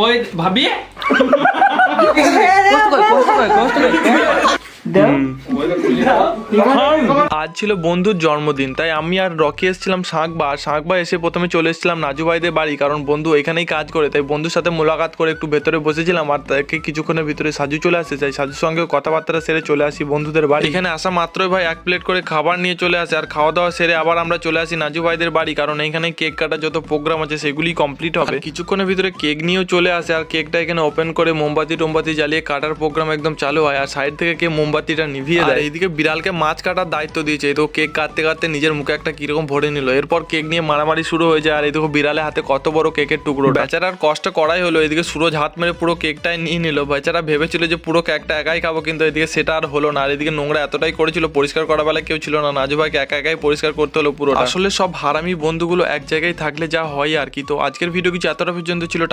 ওই ভাবি আজ ছিল বন্ধুর জন্মদিন, তাই আমি আর রকি এসেছিলাম শাঁকবা এসে প্রথমে চলে এসেছিলাম নাজু ভাইদের বাড়ি, কারণ বন্ধু এখানেই কাজ করে। তাই বন্ধুর সাথে মোলাকাত করে একটু ভেতরে বসেছিলাম, আর তাকে কিছুক্ষণের ভিতরে সাজু চলে আসে। তাই সাজুর সঙ্গে কথাবার্তা সেরে চলে আসি বন্ধুদের বাড়ি। এখানে আসা মাত্রই ভাই 1 প্লেট করে খাবার নিয়ে চলে আসে, আর খাওয়া দাওয়া সেরে আবার আমরা চলে আসি নাজু ভাইদের বাড়ি, কারণ এখানে কেক কাটার যত প্রোগ্রাম আছে সেগুলি কমপ্লিট হবে। কিছুক্ষণের ভিতরে কেক নিয়েও চলে আসে, আর কেকটা এখানে ওপেন করে মোমবাতি জ্বালিয়ে কাটার প্রোগ্রাম একদম চালু হয়, আর সাইড থেকে কে মোমবাতিটা নিভিয়ে দেয়। এইদিকে বিড়ালকে মাছ কাটার দায়িত্ব দিয়েছে, তো কেক কাটতে কাটতে নিজের মুখে একটা কিরকম ভরে নিল। এরপর কেক নিয়ে মারামারি শুরু হয়ে যায়, আর এই দেখো বিড়ালের হাতে কত বড় কেকের টুকরো। বেচারার কষ্ট করাই হলো। এদিকে সুরজ হাত মেরে পুরো কেকটাই নিয়ে নিল। বেচারা ভেবেছিল যে পুরো কেকটা একাই খাবো, কিন্তু এদিকে সেটা আর হলো না। আর এদিকে নোংরা এতটাই করেছিল, পরিষ্কার করার বেলা কেউ ছিল না, নাজু ভাইকে একাই পরিষ্কার করতে হলো পুরো। আসলে সব হারামি বন্ধুগুলো এক জায়গায় থাকলে যা হয় আর কি। তো আজকের ভিডিও কিছু এতটা পর্যন্ত ছিল।